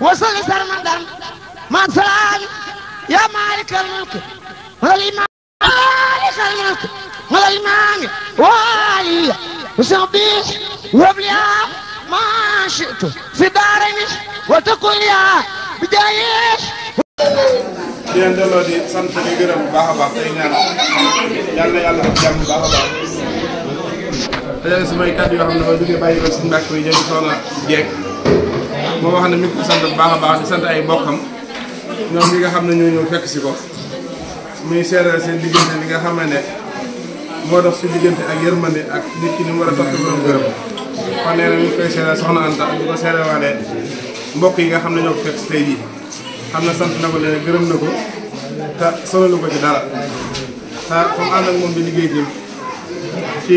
وصل سرمدا مع السلام يا مالك الملك والإمام مالك الملك والإمام والي وسبح وابليا ما شئت في دارين وتقول يا بدايش di leen delloo di sant di gërëm bu baax a baax tey ñaan yàlla yàlla def jàmm bu baax a baax dajale samay kàddu yoo xam ne ma duggee bàyyi ko si mbàkk yi jëm soxna Jeeg moo wax ne mi ngi ko sant bu baax a baax di sant ay bokkam ñoom ñi nga xam ne ñoo ñëw fekk si ko muy seeral seen diggante li nga xam ne moo dox si diggante ak yërmande ak nit ki ni mu war a topp borom gërëm kon nee na mi ngi koy seeral soxna Anta di ko seeral waale mbokk yi nga xam ne ñoo ko fekk si tey jii xam na sant na ko leen gërëm na ko te sonalu ko ci dara te comme ànd ak moom bi liggéey jëm ci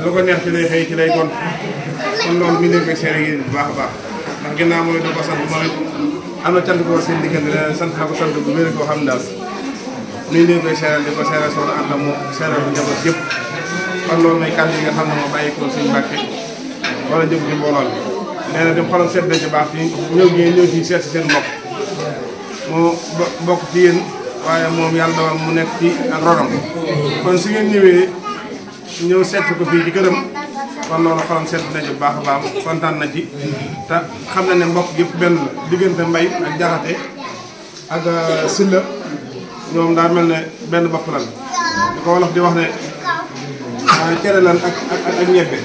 lu ko neex ci lay xëy ci lay gont kon loolu mi ngi koy seere yéen bu baax a baax ndax ginnaaw mooy doo ko sant moom it am na cant ko seen diggante leen sant na ko sant bu wér koo xam ne daal mi ngi koy seeral di ko seeral soxna ànd ak moom seeral bu njaboot yëpp kon loolu may kàddu yi nga xam ne moo bàyyi ko suñu Mbàkke wala jëm ci mbooloo bi nee na dem xolam seet na ci baax ci ñëw gi ñëw ci seet si seen mbokk moo bokk ci yéen waaye moom yàlla doon mu nekk ci ak ronam kon su ngeen ñëwee ñëw seet ko fii ci këram kon loolu xolam seet na ci baax a baax kontaan na ci te xam na ne mbokk yëpp benn la diggante mbay ak jaxate ak silla ñoom daa mel ne benn bopp lan di ko wolof di wax ne cere lan ak ñebbe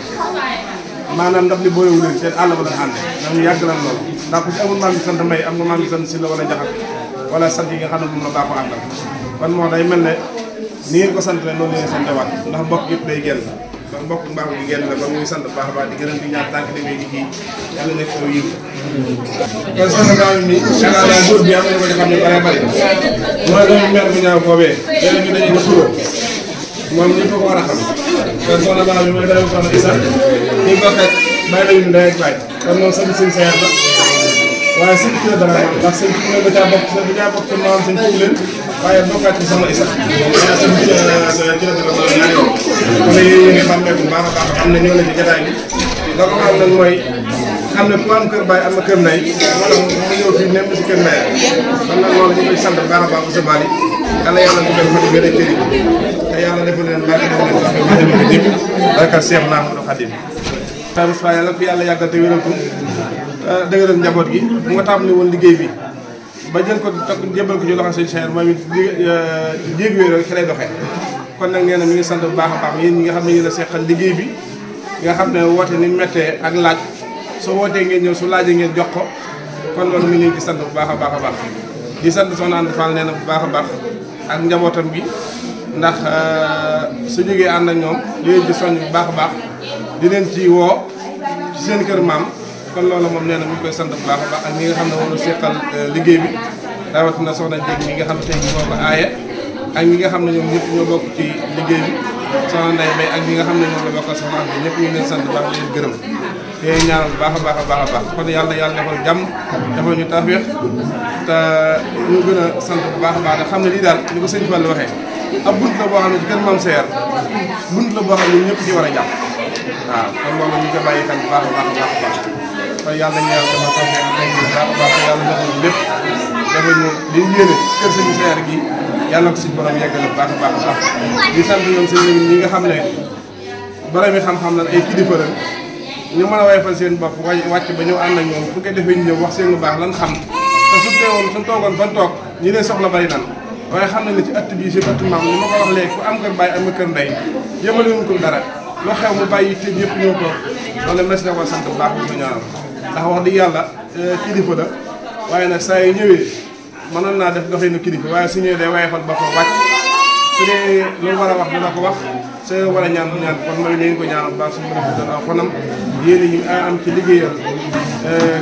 maanaam ndax li boolewu leen seen àll ba la ànd ñoom ñu yàgg lan loolu ndax ku ci amul maam bi sant mbay am nga maam bi sant silla wala jaxat wala sant yi nga xam ne moom la baaxoo àndal kon moo day mel ne ni ngeen ko sant leen noonu la ngeen sant waat ndax mbokk yëpp day génn kon mbokk mbaax bi génn la kon muy sant baax a baax di gërëm di ñaar tànk demee di kii yàlla nekk ko yiw kon soxna Ba mi yaakaar naa góor bi am na ko ci xam ne bare bari mooy doomu mer bu ñaaw boobee yeneen ñu dañuy ko xuloo moom ñëpp ko war a xam kon soxna Ba mi mooy doomu soxna Isa ñu bokk ak bàyyi la ñu ndey ak baay kon moom sëñ sëñ Seex la waaye sëñ ci la dara ndax sëñ ci ba caa bokk te maam sëñ ci leen waaye bokkaat ci soxna Isa sëñ ci la dara ñaari yoon kon yéen nga xam ne bu baax a baax am na ñëw na ci jotaay bi la ko xam nag mooy xam ne ku am kër baay am na kër ndey wala mu ñëw fii nemm si kër ndey kon nag loolu ñu koy sant bu baax a baax bu sa baal yi yàlla yàlla du dem fa di gën a këri te yàlla defal leen barke defal leen sax ba demee dégg barka Seex Ahmadu Xaadim waaye yàlla fi yàlla yàggal te wéral ko dëgëral njaboot gi bu nga tàmbali woon liggéey bi ba jël ko jébal ko ci loxo sëñ Cheikh moom it jéeg yooyu rek ci lay doxee kon nag nee na mi ngi sant bu baax a baax yéen ñi nga xam ne yéen a seqal liggéey bi nga xam ne woote ni méttee ak laaj soo wootee ngeen ñëw su laajee ngeen jox ko kon loolu mi ngi leen di sant bu baax a baax a baax di sant soxna Anta Fall nee na bu baax a baax ak njabootam gi ndax su jógee ànd ak ñoom di leen di soññ bu baax a baax di leen ci woo ci seen kër maam kon loolu moom nee na mi ngi koy sant bu baax a baax ak ñi nga xam ne moom la seqal liggéey bi rawatina soxna Jéeg ñi nga xam ne tey jii moo ko aaye ak ñi nga xam ne ñoom ñëpp ñoo bokk ci liggéey bi soxna Ndeye Mbaye ak ñi nga xam ne ñoom la bokkal soxna Anta ñëpp ñu ngi leen sant bu baax di leen gërëm te ñaanal bu baax a baax a baax a baax kon yàlla defal jàmm defal ñu tawfeex te ñu gën a sant bu baax a baax te xam ne lii daal ni ko sëñ Fall waxee ab bunt la boo xam ne ci kër Maam Seer bunt la boo xam ne ñëpp ci war a jàpp waaw kon loolu ñu ko bàyyi xel bu baax a baax a baax a baax kon yàlla nañu yàlla dafa tawfeex bu baax a baax yàlla defal ñu lépp dafa ñu li yéene kër sëñ Seer gi yàlla ko suñu borom yeggale bu baax a baax a baax di sant ñoom sëñ ñi nga xam ne borom yi xam-xam la ay kilifa la ñu mën a wayfal seen bopp wàcc ba ñëw ànd ak ñoom fu ko defee ñu ñëw wax seen lu baax lan xam te su teewoon suñ toogoon fan toog ñi leen soxla bari nan waaye xam nañ ne ci ëtt bii si ëtt maam ni ma ko wax léegi ku am kër bàyyi am nga kër ndey yëmale wuñ ko dara lu xew mu bàyyi te ñëpp ñëw ko loolu mes na ko sant bu baax bi ko ñaanal ndax wax dëgg yàlla kilifa la waaye nag saa yu ñëwee mënoon naa def doxinu kilifa waaye su ñëwee day wayfal boppam wàcc su dee lu war a wax dina ko wax su war a ñaan bu ñaan kon mooy nañ ko ñaanal baax suñu borom dana xonam yéen ñi am ci liggéeyal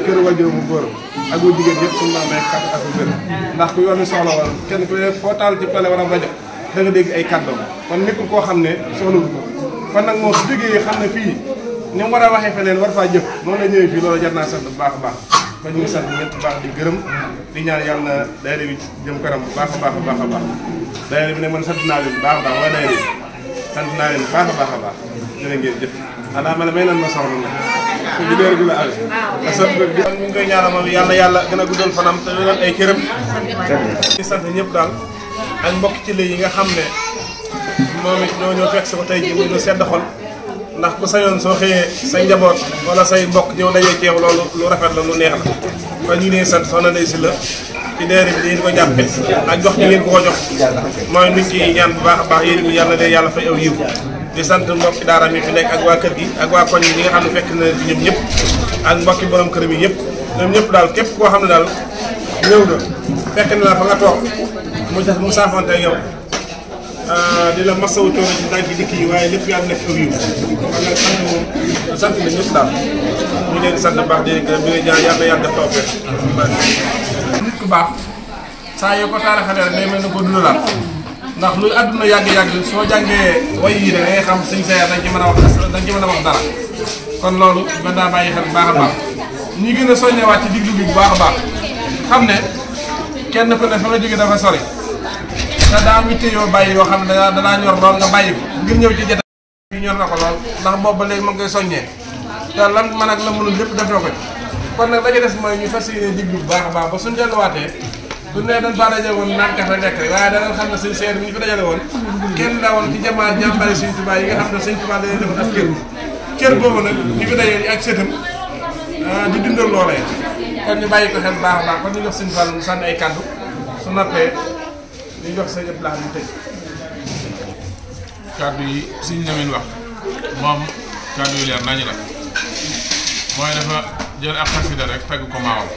kër wajur mu góor ak wu jigéen yëpp suñu maa may kàddu ak gën ndax ku yoon ni soxla woon kenn ku ne foo taal ci pale wala rajo da nga dégg ay kàddoom kon nekkul koo xam ne soxlawul ko kon nag moom su liggéeyee xam ne fii ni mu war a waxee feneen war faa jëf moom la ñëwee fii loolu jar naa sant bu baax a baax kon ñu ngi sant ñëpp bu baax di gërëm di ñaan yàlla na daayira bi jëm kanam bu baax a baax a baax a baax daayira bi ne man sant naa leen bu baax a baax waaye daayira bi sant naa leen bu baax a baax a baax jërë ngeen jëf xanaa ma ne may nan ma soxla nag ci leer gi la amee sant ko ñu ngi koy ñaanal moom yàlla gën a guddal fanam te wéral ay cëram di sant ñëpp daal ak mbokk ci lay yi nga xam ne moom it ñoo fekk sa ko tey ji muy lu sedd xol ndax ku sañoon soo xëyee say njaboot wala say mbokk ñëw dajee ceew loolu lu rafet la lu neex la kon ñu ngi leen sant soxna Ndeye Sylla ci deeri bi di ko jàppe ak jox ñi ngeen ko jox mooy nit ci ñaan bu baax a baax yéen yàlla de yàlla fay aw yiw di sant mbokki daara mi fi nekk ak waa kër gi ak waa koñ yi nga xam ne fekk na ci ñoom ñëpp ak mbokki borom kër bi ñëpp ñoom ñëpp daal képp koo xam ne daal ñëw na fekk na la fa nga toog mu saafante ak yow di la masawu coono ci tànk dikk yi waaye lépp yàlla nekk aw yiw kon nag sant moom sant na ñëpp daal ñu leen di sant baax di gërëm di leen ñaan yàlla yàlla def tawfeex nit ku baax saa yoo ko taarixalee rek day mel ne ko dundalaat ndax luy àdduna yàgg-yàgg soo jàngee way yi da ngay xam sëñ Seex dañ ci mën a wax dara kon loolu mën naa bàyyi xel bu baax a baax ñi gën a soññewaat ci diglu bi bu baax a baax xam ne kenn ku ne fa nga jógee dafa sori te daa am yitte yoo bàyyi yoo xam ne danaa ñor lool nga bàyyi ko ngir ñëw ci jota yi ñor na ko lool ndax boobu ba léegi ma ngi koy soññee te lan man ak la mënul lépp def na ko kon nag dañu des mooy ñu fas yéene diglu bu baax a baax ba suñu delluwaatee bu ne dañ faa dajale woon naan kafe lekk rek waaye danañ xam ne sëñ Seex bi ñu fi dajale woon kenn la woon ci jamaa jàmbari sëñ Tuubaa yi nga xam ne sëñ Tuubaa dañuy defoon ak kër boobu nag ñu fi dajale ak sëtam di dundal loolee kon ñu bàyyi ko xel baax a baax kon ñu jox sëñ Fall mu sànni ay kàddu su noppee ñu jox sa yëpp laa ñu tëj kàddu yi suñ Lamine wax moom kàddu yu leer nañu la mooy dafa jël ak xasida rek tagg ko maamam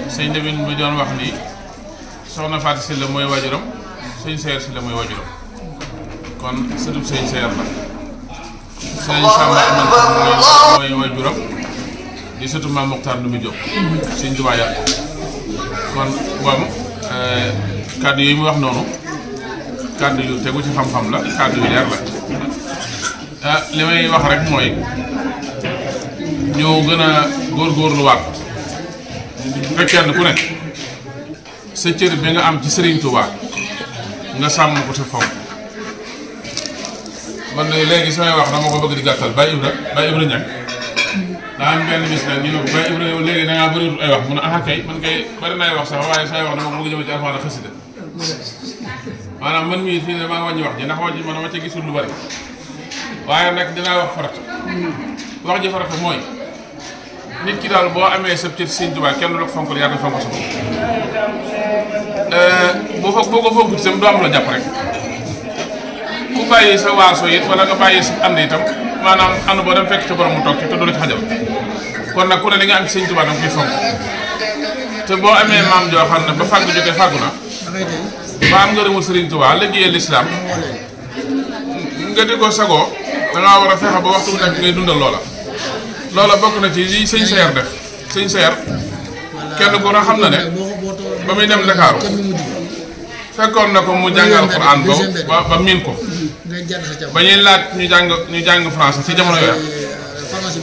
sëñ Lamine bi doon wax ni soxna Fatou Sylla mooy wajuram sëñ Seer Sylla mooy wajuram kon sëtub sëñ Seer la sëñ Samba Amal mooy wajuram di sëtu Maam Mokhtar Ndoumbé Diop sëñ Tuubaa yàq kon moom kàddu yooyu mu wax noonu kàddu yu tegu ci xam-xam la kàddu yu leer la li may wax rek mooy ñoo gën a góorgóorluwaat rek kenn ku nekk sa cër bi nga am ci Serigne Touba nga sàmm ko te fonk man léegi samay wax dama ko bëgg di gàttal Baye Ibra ñàkk daa am benn bis nag ñu ne ko Baye Ibra yow léegi da ngaa bëriwul ay wax mu ne ah kay man kay bëri naay wax sax waaye say wax dama ko bëgg jëme ci alxuraan ak xasida maanaam man mii fii ne maa wàññi wax ji ndax wax ji man ma ca gisul lu bëri waaye nag dinaa wax farata wax ji farata mooy nit ki daal boo amee sëb ci Sëñ Tuubaa kenn du la ko fonkal yaa ngi fonk sa bopp boo ko fonk itam doo am la jàpp rek ku bàyyi sa waaso it wala nga bàyyi sa ànd itam maanaam ànd boo dem fekk ca borom mu toog ci te du la ci xajal kon nag ku ne li nga am ci Sëñ Tuubaa danga koy fonk te boo amee maam joo xam ne ba fàgg jógee fàggu na ba am ngërëmul Sëriñ Tuubaa liggéeyal lislaam nga di ko sagoo dangaa war a fexe ba waxtu bu nekk ngay dundal loola bokk na ci li sëñ Seer def sëñ Seer kenn ku ne xam na ne ba muy dem Ndakaaru fekkoon na ko mu jàngal Alxuraan ba miin ko ba ñuy laaj ñu jàng français ci jamono yooya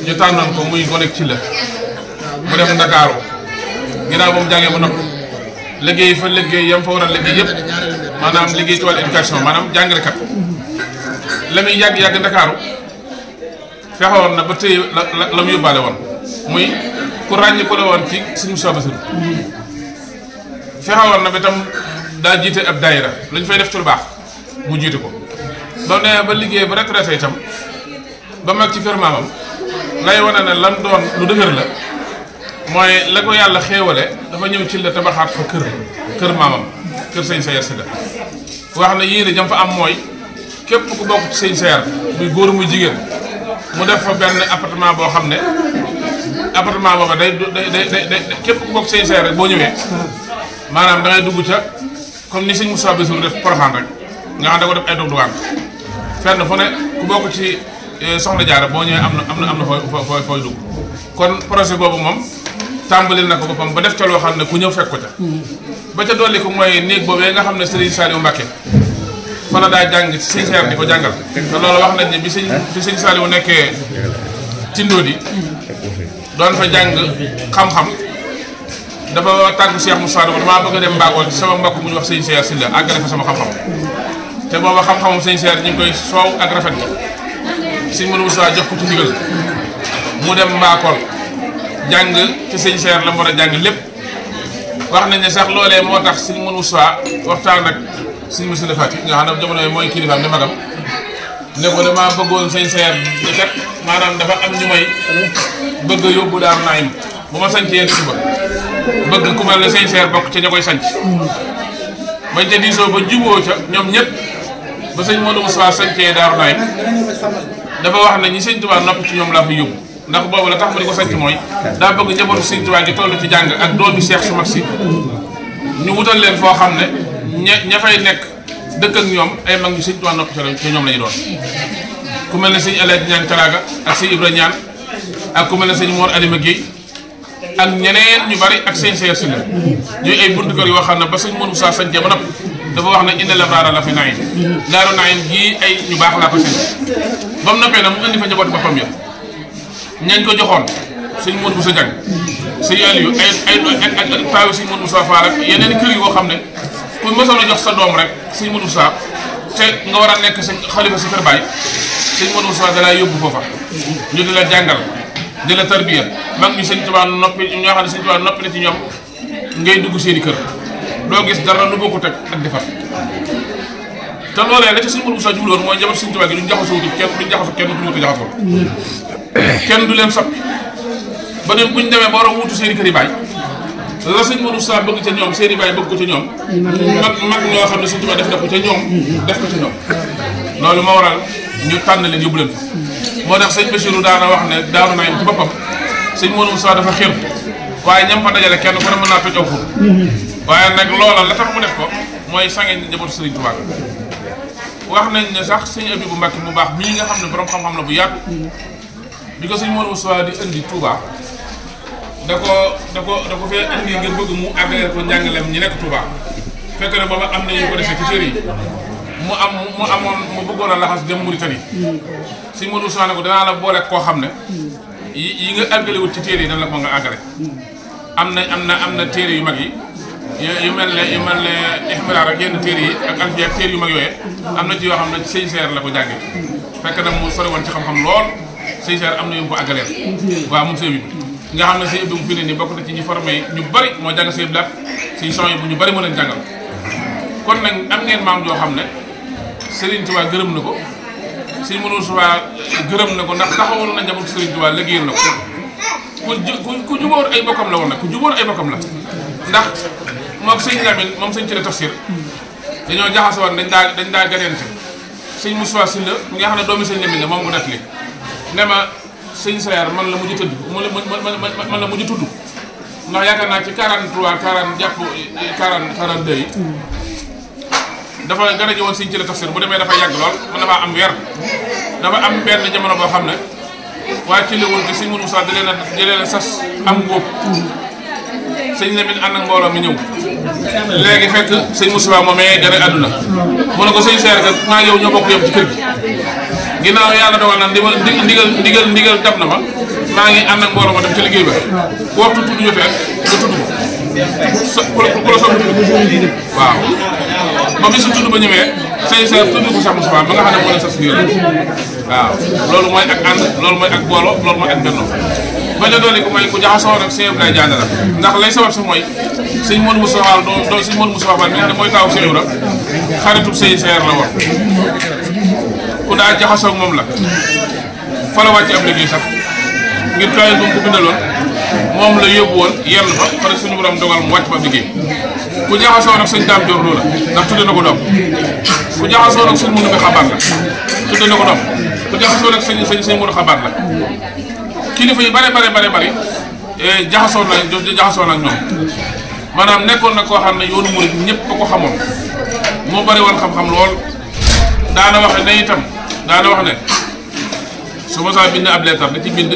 ñu tànnoon ko muy gonek ci la mu dem Ndakaaru ginnaaw ba mu jàngee ba noppi liggéey fa liggéey yam fa war a liggéey yëpp maanaam liggéey ci wàllu éducation maanaam jàngalekat la muy yàgg Ndakaaru fexewoon na ba tey la mu yóbbaale woon muy ku ràññi ko la woon ci suñu soobasiru fexewoon na ba itam daa jiite ab daayira lu ñu fay def ci lu baax mu jiite ko ba nee ba liggéey ba retraité itam ba mag ci kër maamam lay wane ne lam doon lu dëgër la mooy la ko yàlla xéewale dafa ñëw ci la tabaxaat fa kër maamam kër sëñ Seer Sylla wax na yéene jam fa am mooy képp ku bokk ci sëñ Seer muy góor muy jigéen mu def fa benn appartement boo xam ne appartement booba day képp ku bokk sëñ Seer rek boo ñëwee maanaam da ngay dugg ca comme ni sëñ Moussa Bassirou def Porokhane rek nga xam da ko def ay dog-dogaan fenn fu ne ku bokk ci Soxna Jaara boo ñëwee am na fooy dugg kon projet boobu moom tàmbalil na ko boppam ba def ca loo xam ne ku ñëw fekk ko ca ba ca dolli ko mooy néeg boobee nga xam ne Serigne Saliou Mbacké fa la daa jàng ci sëñ Seer di ko jàngal te loolu wax nañ ne bi sëñ Saliou nekkee ci Ndodi doon fa jàng xam-xam dafa tàggu Cheikh Moussa damaa bëgg a dem Mbaagool ci sama mbokk mu ñu wax sëñ Seer Sylla àggale fa sama xam-xam te booba xam-xamum sëñ Seer ñu ngi koy soow ak rafet bi sëñ Modou Moussa jox ko ci ndigal mu dem Mbakol jàng ci sëñ Seer la mu war a jàng lépp wax nañ ne sax loolee moo tax sëñ Moussa waxtaan ak sëñ Moussa Fati nga xam ne jamono yooyu mooy kilifaam di magam ne ko damaa bëggoon sëñ Seer di kat maanaam dafa am ñu may bëgg a yóbbu Daaru Naim bu ma sancee dëkk ba bëgg ku mel ne sëñ Seer bokk ca ña koy sanc bañ ca diisoo ba juboo ca ñoom ñëpp ba sëñ Modou Moussa sancee Daaru Naim dafa wax ne ñi sëñ Tuubaa nopp ci ñoom laa fa yóbbu ndax boobu la tax mu di ko sanc mooy daa bëgg njabootu sëñ Tuubaa gi toll ci jàng ak doomi Seex su mag si ñu wutal leen foo xam ne ña fay nekk dëkk ak ñoom ay mag ñu sëñ Tuubaa nopp ci ñoom la ñu doon ku mel ne sëñ Alaaji Ñaan Karaaga ak sëñ Ibra Ñaan ak ku mel ne sëñ Mor Alima Guèye ak ñeneen ñu bari ak sëñ Seex si la ñuy ay buntu kër yoo xam ne ba sëñ Modou Moussa sancee ba nopp dafa wax ne inna labraara la fi naim Daaru Naim gii ay ñu baax laa ko sëñ ba mu noppee nag mu indi fa njabooti boppam ya ñañ ko joxoon sëñ Modou Moussa Dieng sëñ Aliou ay taawi sëñ Modou Moussa Fall ak yeneen kër yoo xam ne ku mësoon a jox sa doom rek sëñ Modou Moussa te nga war a nekk sa xalifa si kër baay sëñ Modou Moussa dalaa yóbbu foofa ñu di la jàngal di la tarbiya mag ñu sëñ Tuubaa noppi ñoo xam ne sëñ Tuubaa noppi na ci ñoom ngay dugg seeni kër doo gis dara lu bokkut ak defar te loolee la ci sëñ Modou Moussa jubloon mooy njaboot sëñ Tuubaa gi duñ jaxasoo kenn du wut jaxasoo kenn du leen soppi ba dem buñ demee ba war a wuutu seeni kër yi baay la sëñ Modou Moussa bëgg ca ñoom seeni baay bëgg ko ca ñoom mag ñoo xam ne sëñ Tuubaa def ko ca ñoom def ko ca ñoom loolu moo waral ñu tànn leen yóbbu leen fa moo tax sëñ Bachirou daana wax ne Daaru Naim ci boppam sëñ Modou Moussa dafa xir waaye ñam fa dajale kenn ku ne mën naa toj aw fur waaye nag loola la tax mu def ko mooy sange njabootu Sëriñ Tuubaa wax nañ ne sax sëñ Abibu Mbàkke mu baax mii nga xam ne borom xam-xam la bu yaatu bi ko sëñ Modou Moussa di indi Touba da ko fee indi ngir bëgg mu àggale ko njàngaleem ñi nekk Touba fekk na booba am na ñu ko defee ci téere yi mu bëggoon a laxas dem Mauritanie sëñ Modou Moussa ne ko danaa la boole koo xam ne yi nga àggalewut ci téere yi dana la ko nga àggale am na téere yu mag yi yu mel ne Ihmiraar ak yenn téere yi ak Alfiya ak téere yu mag yooyee am na ci yoo xam ne sëñ Seer la ko jàngee fekk na mu sori woon ci xam-xam lool sëñ Seer am na yu mu ko àggaleel waaw moom sëñ bi nga xam ne sëñ bi mu fi ne nii bokk na ci ñi formé ñu bari moo jàng sëñ Blaat sëñ son yi bu ñu bari moo leen jàngal kon nag am ngeen maam joo xam ne Serigne Touba gërëm na ko sëñ Modou Moussa gërëm na ko ndax taxawal na njaboot Serigne Touba liggéeyal na ko ku jubóor ay bokkam la woon nag ku jubóor ay bokkam la ndax moom sëñ Lamine moom sëñ ci la tafsir dañoo jaxasoo woon dañ daa ganente sëñ Moussa Sylla mi nga xam ne doomi sëñ Lamine la moom mu nettali ne ma sëñ Seer man la mujj tëdd man la mujj tudd ndax yaakaar naa ci 43 40 jàpp 42 yi dafa gën a ji woon sëñ ci la tafsir bu demee dafa yàgg lool man dafaa am weer dafa am benn jamono boo xam ne waaye ci léwul gi sëñ Modou Moussa di leen sas am ngóob sëñ Lamine ànd ak mbooloo mi ñëw léegi fekk sëñ Moussa moomee gën a àdduna mu ne ko sëñ Seer kat maa ngi yow ñoo bokk yem ci kër gi ginnaaw yàlla dogal na ndigal dab na ma maa ngi ànd ak mbooloo ma dem ci liggéey ba bu waxtu tudd jotee nga tudd ko ku la soog waaw ba bisu tudd ba ñëwee sëñ Seer tudd ko sax Moussa ba nga xam ne moo leen sas ndigal waaw loolu mooy ak ànd loolu mooy ak booloo loolu mooy ak bennoo ba la doole ko mooy ku jaxasoo nag sëñ Abdoulaye Diagne la ndax lay sabab si mooy sëñ Modou Moussa Fall doon sëñ Modou Moussa Fall mi nga xam ne mooy taawu Cheikh Ibra xaritub sëñ Seer la woon ku daa jaxasoo ak moom la fa la wàcc ab liggéey sax ngir kaay bu mu ko bindaloon moom la yóbbu woon yenn fa pare suñu borom dogal mu wàcc fa ab liggéey ku jaxasoo nag sëñ Daam Joor loola ndax tudde na ko doom ku jaxasoo nag sëñ Modou bi xabaar la tudde na ko doom ku jaxasoo nag sëñ Modou xabaar la kilifa yi bare jaxasoo na ak ñoom maanaam nekkoon na koo xam ne yoonu murid ñëpp ko xamoon moo bari woon xam-xam lool daana wax ne su ma saa bind ab leetar da ci bind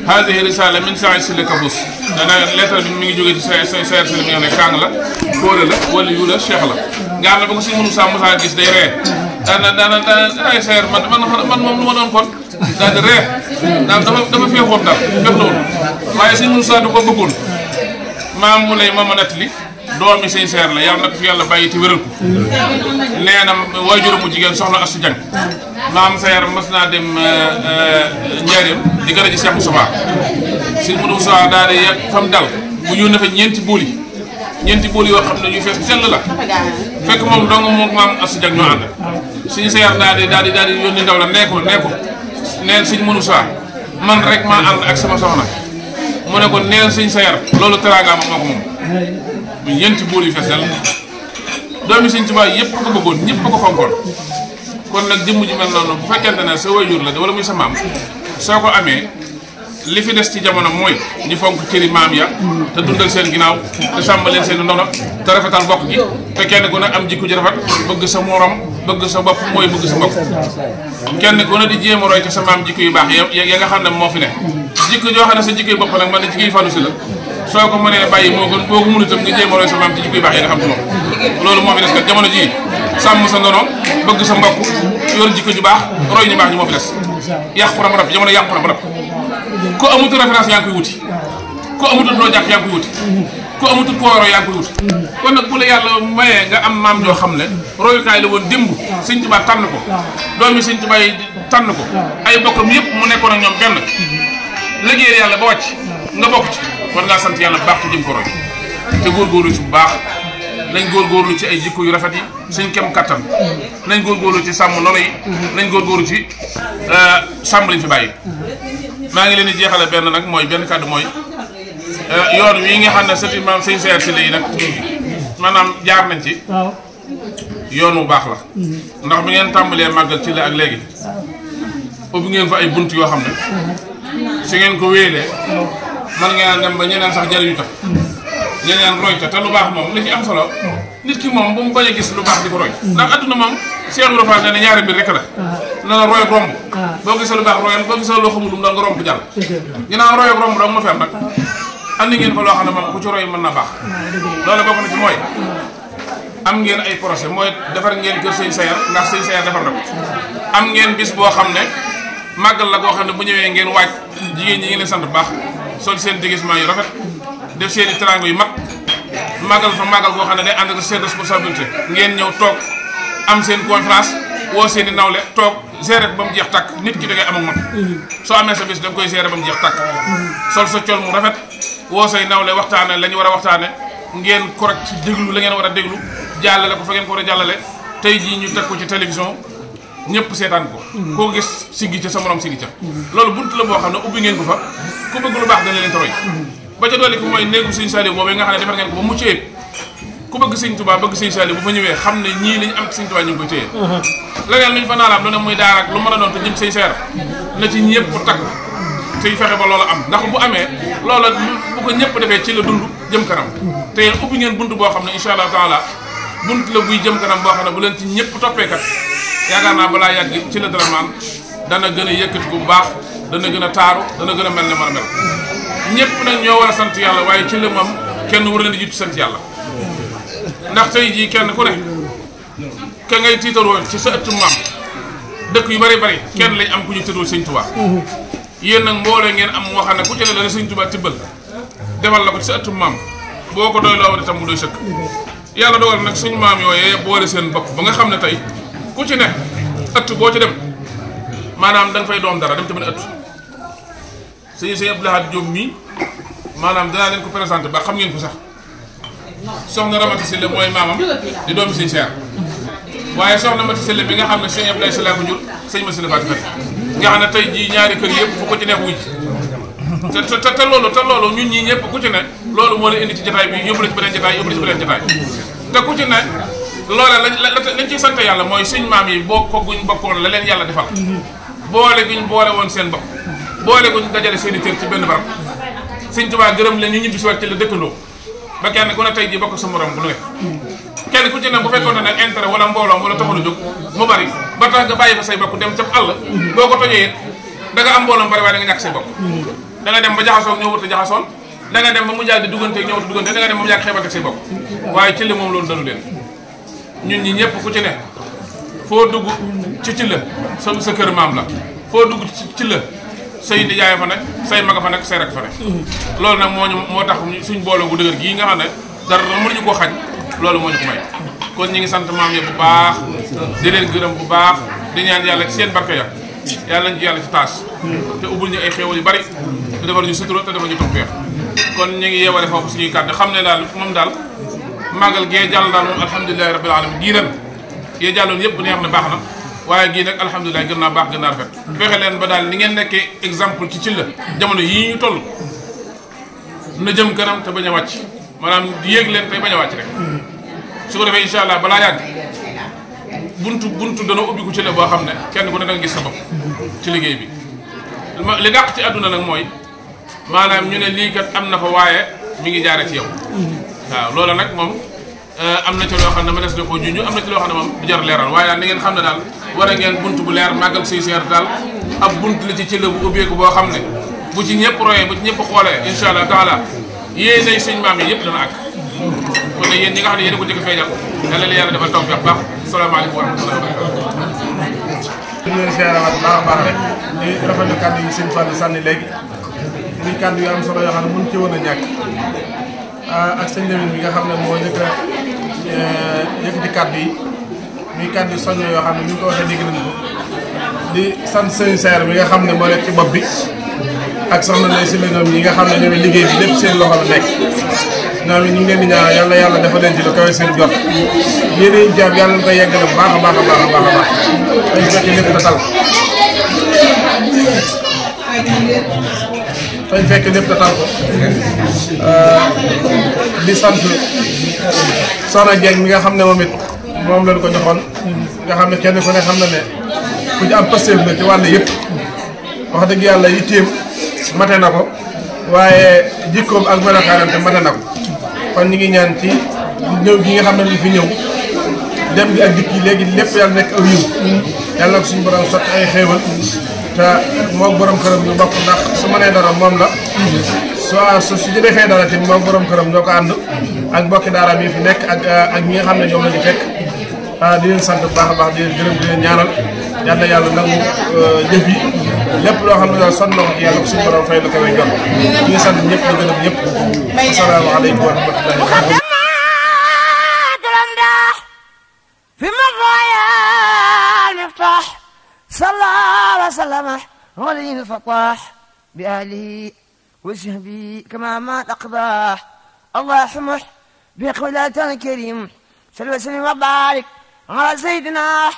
haadihi risaala min Saïd Sylla Kabous dana leetar bi mi ngi jógee ci Saïd Sylla mi nga ne kàng la kóore la wala yu la cheikh la nga xam ne ba ko si mënu saa gis day ree daana ay seer man moom lu ma doon kon daal di ree daal dafa féexoon daal féex la woon waaye si mënu saa du ko bëggoon maam mu lay mooma nettali doomi sëñ Seer la yàlla na ko fi yàlla bàyyi te wéral ko nee na waajuru mu jigéen soxna Astu Jang maam Seer mas naa dem Njaaréem di gën a ci Cheikh Moustapha sëñ Modou Moustapha daal di yegg fa mu dal bu yónnee fa ñeenti booli yoo xam ne yu fees sell la fekk moom dong moom maam Assou Diak ñoo ànd suñu seer daal di yónni ndaw la nee ko neen sëñ Modou Moustapha man rek maa ànd ak sama soxna mu ne ko neen sëñ seer loolu teraanga moo ko moom bu ñeenti booli yu fees sell doomi sëñ Tuubaa yëpp ko bëggoon ñëpp ko fonkoon kon nag jëmm ji mel noonu bu fekkente ne sa waajur la wala muy sa maam soo ko amee li fi des ci jamono mooy ñu fonk cëri maam ya te dundal seen ginnaaw te sàmm leen seen ndono te rafetal bokk gi te kenn ku ne am jikko ji rafet bëgg sa morom bëgg sa bopp mooy bëgg sa bopp kenn ku ne di jéem a roy ci sa maam jikko yu baax ya nga xam ne moo fi ne jikko joo xam ne sa jikko yu bopp nag man ne jikko yu falu si la soo ko mënee bàyyi moo gën boo ko mënu itam nga jéem a roy sa maam ci jikko yu baax yi nga xam ci moom loolu moo fi des kat jamono jii sàmm sa ndono bëgg sa mbokk yor jikko ju baax roy ñu baax ñu moo fi des yàqu na ba noppi jamono yàqu na ba noppi ko amutul référence yaa ngi koy wuti ko amutul loo jàpp yaa ngi koy wuti ko amutul koo roy yaa ngi koy wuti kon nag bu la yàlla mayee nga am maam joo xam ne royukaay la woon démb sëñ Tuubaa tànn ko doomi sëñ Tuubaa yi tànn ko ay bokkam yëpp mu nekkoon ak ñoom benn liggéey yàlla ba wàcc nga bokk ci war ngaa sant yàlla bu baax te jëm ko roy te góorgóorlu ci bu baax nañ góorgóorlu ci ay jikko yu rafet yi suñ kem kattan nañ góorgóorlu ci sàmm nono yi nañ góorgóorlu ci sàmm lañ fi bàyyi maa ngi leen di jeexale benn nag mooy benn kàddu mooy yoon wi nga xam ne sëti maam sëñ seer si yi nag maanaam jaar nañ ci yoon wu baax la ndax bi ngeen tàmbalee màggal ci la ak léegi ubbi ngeen fa ay bunt yoo xam ne su ngeen ko wéelee man ngeen dem ba ñeneen sax jariñu tax ñeneen roy te lu baax moom li ci am solo nit ki moom bu mu bañ a gis lu baax di ko roy ndax adduna moom Cheikh Ibrahima Fall ne ñaari mbir rek la na la roy ak romb boo gisee lu baax royal boo gisee loo xamul lu mu doon nga romb jàll ginnaaw roy ak romb doon ma fen nag andi ngeen fa loo xam ne moom ku ci roy mën na baax loolu bokk na ci mooy am ngeen ay projet mooy defar ngeen kër sëñ Sayar ndax sëñ Sayar defar na ko am ngeen bis boo xam ne màggal la koo xam ne bu ñëwee ngeen waaj jigéen ñi ngeen leen sant bu baax sol seen déguisement yu rafet def seen i teraanga yu mag màggal fa màggal boo xam ne day ànd ak seen responsabilité ngeen ñëw toog am seen conférence woo seen i nawle toog gérer ba mu jeex tàkk nit ki da ngay am ak mat soo amee sa bis da nga koy gérer ba mu jeex tàkk sol sa col mu rafet woo say nawle waxtaane la ñu war a waxtaane ngeen correct ci déglu la ngeen war a déglu jàllale ko fa ngeen ko war a jàllale tey jii ñu teg ko ci télévision ñëpp seetaan ko koo gis siggi ca sa morom siggi ca loolu bunt la boo xam ne ubbi ngeen ko fa ku bëgg lu baax dana leen toroy ba ca doole ko mooy néegu sëñ Saliou boobu nga xam ne defar ngeen ko ba mucc ayib ku bëgg sëñ Tuubaa bëgg sëñ Saliou bu fa ñëwee xam ne ñii li ñu am ci sëñ Tuubaa ñu ngi koy téye leneen lu ñu fa naalaam lu ne muy daara ak lu mën a doon te jëm sëñ Seer na ci ñëpp takk te fexe ba loola am ndax bu amee loola bu ko ñëpp defee ci la dund jëm kanam te yéen ubbi ngeen bunt boo xam ne incha allah taala bunt la buy jëm kanam boo xam ne bu leen ci ñëpp toppee kat yaakaar naa balaa yàgg ci la dara maan dana gën a yëkkati bu baax dana gën a taaru dana gën a mel ne mën a mel ñëpp nag ñoo war a sant yàlla waaye ci la moom kenn war leen di jiitu sant yàlla ndax tey jii kenn ku ne ka ngay tiitaroo ci sa ëttu maam dëkk yu bari bari kenn lañ am ku ñu tëddoo sëñ Tuubaa yéen nag mboolee ngeen am moo xam ne ku ci ne la sëñ Tuubaa tibbal defal la ko ci sa ëttu maam boo ko doy loo war itam mu doy sëkk yàlla dogal nag suñu maam yooyee boole seen bopp ba nga xam ne tey ku ci ne ëtt boo ci dem maanaam da nga fay doom dara dem tamit ëtt sëñ Abdou Lahad Diop mii maanaam danaa leen ko présenté ba xam ngeen ko sax soxna Ramati Sille mooy maamam di doomi sëñ Seer waaye soxna Mati Sille bi nga xam ne sëñ Abdoulaye Silla ko jur sëñ ma Sille Fatou Fatou nga xam ne tey jii ñaari kër yëpp fu ko ci neex wuj te loolu ñun ñii ñëpp ku ci ne loolu moo la indi ci jotaay bi yóbbu la ci beneen jotaay yóbbu la ci beneen jotaay te ku ci ne loola lañ ciy sant yàlla mooy suñ maam yi boo ko guñ bokkoon la leen yàlla defal boole guñ boole woon seen bopp boole guñ dajale seen i cër ci benn barab sëñ Tuubaa gërëm leen ñu ñibbi si waat ci la dëkkandoo ba kenn ku ne tey jii bokk sa morom bu lu nekk kenn ku ci ne bu fekkoon ne intérêt wala mbooloo wala taxalu jóg mu bari ba tax nga bàyyi fa say bokk dem ca àll boo ko tojee it da nga am mbooloo bari waaye da nga ñàkk say bokk da nga dem ba jaxasoo ñëw wut a jaxasoon da nga dem ba mu jaag di dugganteeg ñëw wut a duggante da nga dem ba mu jaag xeebante say bokk waaye ci li moom loolu dalu leen ñun ñi ñëpp ku ci ne foo dugg ci la sa kër maam la foo dugg ci la say nijaay fa nekk say maga fa nekk say rek fa nekk loolu nag moo tax suñ booloo bu dëgër gii nga xam ne dara mënuñu koo xañ loolu moo ñu ko may kon ñi ngi sant maam yi bu baax di leen gërëm bu baax di ñaan yàlla ci seen barke ya yàlla nañ ci yàlla ci taas te ubbul ñu ay xéewal yu bari te defal ñu sutura te defal ñu tawfeex kon ñu ngi yeewale foofu suñuy kàddu xam ne daal moom daal màggal gee jàll daal moom alhamdulilahi rabbil alamin gii ren yee jàlloon yëpp neex na baax na waaye gii nag alhamdulilah gën naa baax gën naa rafet fexe leen ba daal ni ngeen nekkee exemple ci la jamono yii ñu toll na jëm kanam te bañ a wàcc maanaam yéeg leen tey bañ a wàcc rek su ko defee incha allah balaa yàgg buntu dana ubbiku ci la boo xam ne kenn ku ne da nga gis sa bopp ci liggéey bi li dàq ci àdduna nag mooy maanaam ñu ne lii kat am na fa waaye mi ngi jaare ci yow waaw loola nag moom am na ci loo xam ne ma des na koo junj am na ci loo xam ne moom du jar leeral waaye daal ni ngeen xam ne daal war a ngeen bunt bu leer màggal say seer daal ab bunt la ci la bu ubbeeku boo xam ne bu ci ñëpp royee bu ci ñëpp xoolee incha allah taala yéen nay suñ maam yi yëpp dana àgg kon nag yéen ñi nga xam ne yéen a ko jëkk feeñal yàlla la yàlla defal tawfiq baax salaamaaleykum wa rahmatullahi wa barakatuh ñu leen siyaarawaat baax a baax rek di rafetlu kàddu yi sëñ Fallou sànni léegi muy kàddu yu am solo yoo xam ne mënu ci woon a ñàkk ak sëñ Lamine bi nga xam ne moo njëkk a yëkkati kàddu yi muy kàddu yu soñño yoo xam ne ñu ngi ko waxee dégg nañu ko di sant sëñ Seer bi nga xam ne moo nekk ci bopp bi ak soxna Ndeye Sylla ñoom ñi nga xam ne ñoom liggéey bi lépp seen loxo la nekk ñoom it ñu ngi leen di ñaan yàlla yàlla dafa leen ci lu kawe seen jot yéen a jaab yàlla na koy yeggale bu baax a baax a baax a baax a baax dañ fekk lépp na tal fañ fekk lépp na tal ko di sant Soxna Dieng mi nga xam ne moom it moom lañ ko joxoon nga xam ne kenn ku ne xam na ne ku ci am pastéef la ci wàll yëpp wax dëgg yàlla yitteem mate na ko waaye jikkoom ak melokaanam te mate na ko kon ñu ngi ñaan ci ñëw gi nga xam ne ñu fi ñëw dem gi ak dikk yi léegi lépp yàlla nekk aw yiw yàlla na ko suñu borom sotti ay xéewal te moom borom këram ñu bokk ndax su ma nee dara moom la su ci defee dara tamit moom borom këram ñoo ko ànd ak mbokki daara bi fi nekk ak ñi nga xam ne ñoom la ñu fekk di leen sant bu baax a baax di leen gërëm di leen ñaanal yal na yàlla nangu jëf yi lépp loo xam ne daal sonn na ko ci yàlla ko suñu borom fay la koy jot ñu ngi sant ñëpp di gërëm ñëpp asalaamaaleykum wa rahmatullahi صلى وسلم عليه الفطاح بآله وصحبه كما ما أقضاه اللهم بقولة الكريم صلى وسلم وبارك على سيدنا